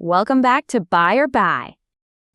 Welcome back to Buy or Buy.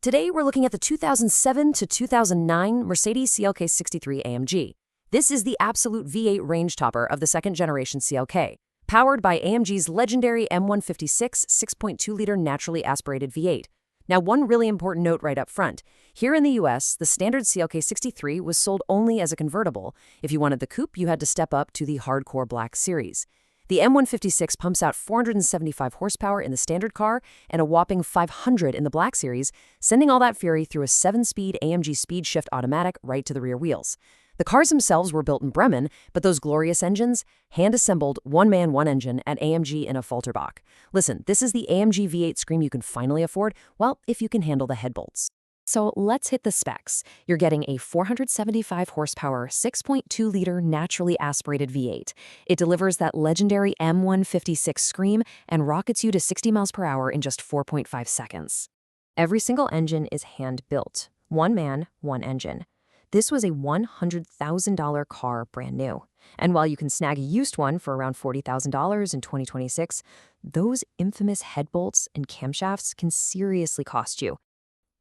Today, we're looking at the 2007 to 2009 Mercedes CLK63 AMG. This is the absolute V8 range topper of the second-generation CLK, powered by AMG's legendary M156 6.2-liter naturally aspirated V8. Now, one really important note right up front. Here in the US, the standard CLK63 was sold only as a convertible. If you wanted the coupe, you had to step up to the hardcore black series. The M156 pumps out 475 horsepower in the standard car and a whopping 500 in the black series, sending all that fury through a 7-speed AMG speed shift automatic right to the rear wheels. The cars themselves were built in Bremen, but those glorious engines, hand-assembled, one-man, one-engine at AMG in Affalterbach. Listen, this is the AMG V8 scream you can finally afford, well, if you can handle the head bolts. So let's hit the specs. You're getting a 475 horsepower, 6.2-liter naturally aspirated V8. It delivers that legendary M156 scream and rockets you to 60 miles per hour in just 4.5 seconds. Every single engine is hand-built. One man, one engine. This was a $100,000 car brand new. And while you can snag a used one for around $40,000 in 2026, those infamous head bolts and camshafts can seriously cost you.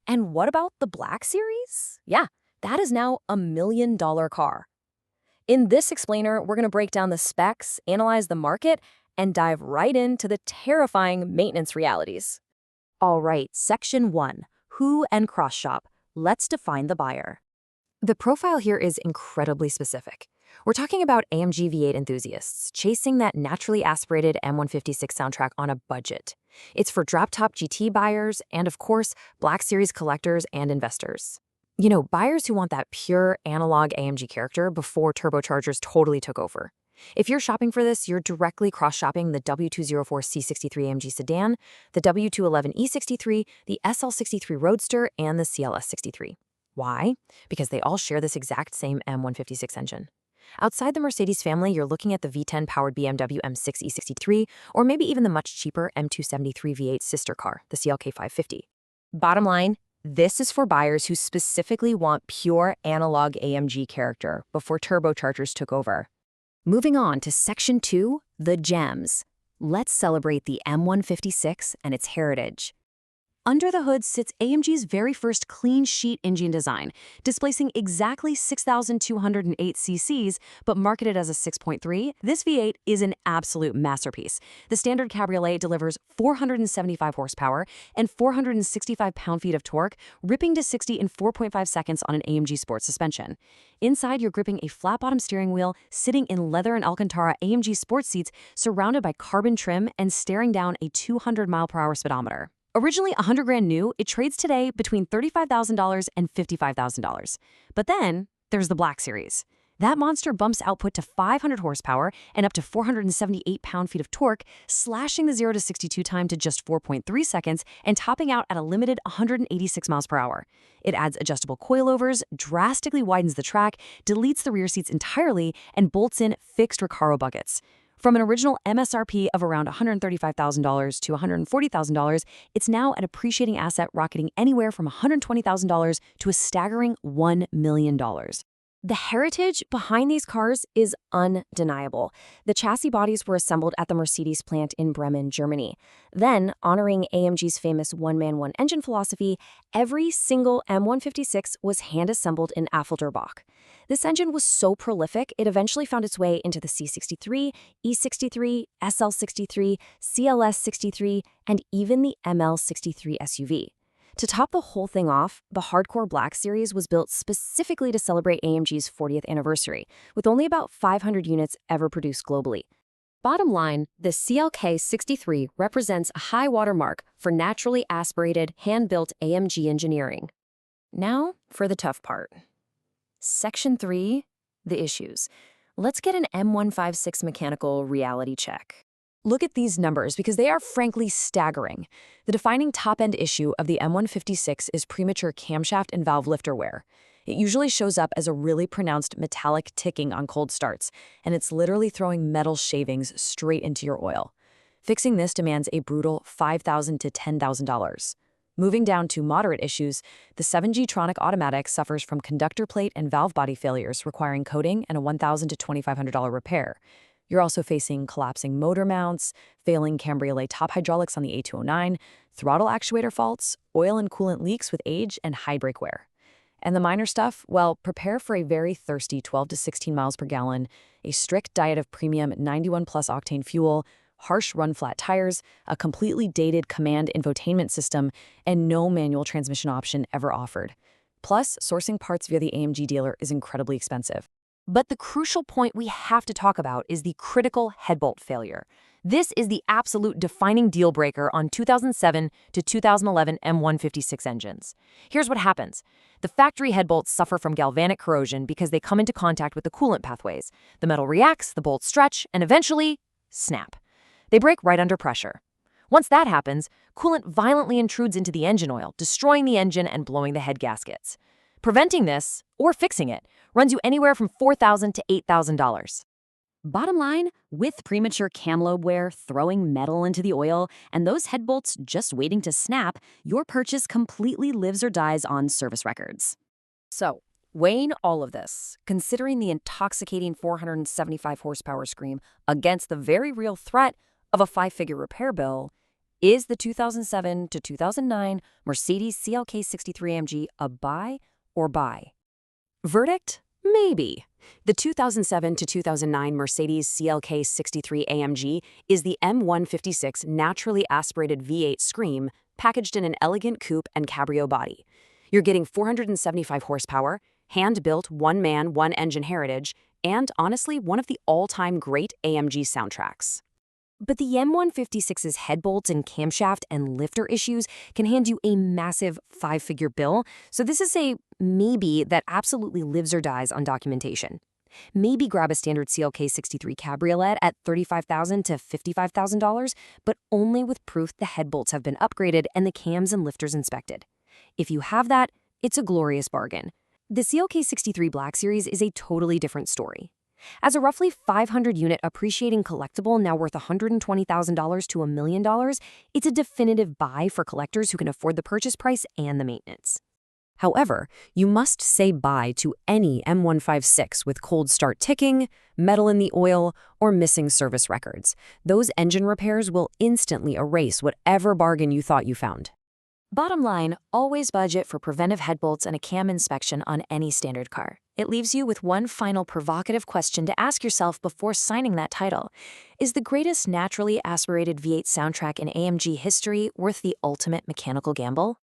And what about the Black Series? Yeah, that is now a $1 million car. In this explainer, we're going to break down the specs, analyze the market, and dive right into the terrifying maintenance realities. All right, Section 1, Who and Cross Shop. Let's define the buyer. The profile here is incredibly specific. We're talking about AMG V8 enthusiasts chasing that naturally aspirated M156 soundtrack on a budget. It's for drop-top GT buyers and, of course, Black Series collectors and investors. You know, buyers who want that pure analog AMG character before turbochargers totally took over. If you're shopping for this, you're directly cross-shopping the W204 C63 AMG sedan, the W211 E63, the SL63 Roadster, and the CLS63. Why? Because they all share this exact same M156 engine. Outside the Mercedes family, you're looking at the V10-powered BMW M6 E63, or maybe even the much cheaper M273 V8 sister car, the CLK550. Bottom line, this is for buyers who specifically want pure analog AMG character before turbochargers took over. Moving on to Section 2, the gems. Let's celebrate the M156 and its heritage. Under the hood sits AMG's very first clean sheet engine design, displacing exactly 6,208 cc's, but marketed as a 6.3. This V8 is an absolute masterpiece. The standard cabriolet delivers 475 horsepower and 465 pound-feet of torque, ripping to 60 in 4.5 seconds on an AMG Sport suspension. Inside, you're gripping a flat-bottom steering wheel, sitting in leather and Alcantara AMG Sport seats, surrounded by carbon trim and staring down a 200-mile-per-hour speedometer. Originally $100,000 new, it trades today between $35,000 and $55,000. But then there's the Black Series. That monster bumps output to 500 horsepower and up to 478 pound-feet of torque, slashing the 0 to 62 time to just 4.3 seconds and topping out at a limited 186 miles per hour. It adds adjustable coilovers, drastically widens the track, deletes the rear seats entirely, and bolts in fixed Recaro buckets. From an original MSRP of around $135,000 to $140,000, it's now an appreciating asset rocketing anywhere from $120,000 to a staggering $1 million. The heritage behind these cars is undeniable. The chassis bodies were assembled at the Mercedes plant in Bremen, Germany. Then, honoring AMG's famous one-man, one-engine philosophy, every single M156 was hand-assembled in Affalterbach. This engine was so prolific, it eventually found its way into the C63, E63, SL63, CLS63, and even the ML63 SUV. To top the whole thing off, the hardcore Black Series was built specifically to celebrate AMG's 40th anniversary, with only about 500 units ever produced globally. Bottom line, the CLK63 represents a high watermark for naturally aspirated, hand-built AMG engineering. Now for the tough part. Section 3, the issues. Let's get an M156 mechanical reality check. Look at these numbers because they are frankly staggering. The defining top-end issue of the M156 is premature camshaft and valve lifter wear. It usually shows up as a really pronounced metallic ticking on cold starts, and it's literally throwing metal shavings straight into your oil. Fixing this demands a brutal $5,000 to $10,000. Moving down to moderate issues, the 7G Tronic automatic suffers from conductor plate and valve body failures requiring coating and a $1,000 to $2,500 repair. You're also facing collapsing motor mounts, failing cabriolet top hydraulics on the A209, throttle actuator faults, oil and coolant leaks with age, and high brake wear. And the minor stuff? Well, prepare for a very thirsty 12 to 16 miles per gallon, a strict diet of premium 91 plus octane fuel, harsh run-flat tires, a completely dated command infotainment system, and no manual transmission option ever offered. Plus, sourcing parts via the AMG dealer is incredibly expensive. But the crucial point we have to talk about is the critical headbolt failure. This is the absolute defining deal breaker on 2007 to 2011 M156 engines. Here's what happens. The factory headbolts suffer from galvanic corrosion because they come into contact with the coolant pathways. The metal reacts, the bolts stretch, and eventually, snap. They break right under pressure. Once that happens, coolant violently intrudes into the engine oil, destroying the engine and blowing the head gaskets. Preventing this, or fixing it, runs you anywhere from $4,000 to $8,000. Bottom line, with premature cam lobe wear, throwing metal into the oil, and those headbolts just waiting to snap, your purchase completely lives or dies on service records. So, weighing all of this, considering the intoxicating 475 horsepower scream against the very real threat of a five-figure repair bill, is the 2007 to 2009 Mercedes CLK63 AMG a buy or buy? Verdict? Maybe. The 2007 to 2009 Mercedes CLK63 AMG is the M156 naturally aspirated V8 Scream packaged in an elegant coupe and cabrio body. You're getting 475 horsepower, hand-built one-man, one-engine heritage, and honestly, one of the all-time great AMG soundtracks. But the M156's headbolts and camshaft and lifter issues can hand you a massive five-figure bill, so this is a maybe that absolutely lives or dies on documentation. Maybe grab a standard CLK63 cabriolet at $35,000 to $55,000, but only with proof the headbolts have been upgraded and the cams and lifters inspected. If you have that, it's a glorious bargain. The CLK63 Black Series is a totally different story. As a roughly 500-unit appreciating collectible now worth $120,000 to $1 million, it's a definitive buy for collectors who can afford the purchase price and the maintenance. However, you must say bye to any M156 with cold start ticking, metal in the oil, or missing service records. Those engine repairs will instantly erase whatever bargain you thought you found. Bottom line, always budget for preventive headbolts and a cam inspection on any standard car. It leaves you with one final provocative question to ask yourself before signing that title. Is the greatest naturally aspirated V8 soundtrack in AMG history worth the ultimate mechanical gamble?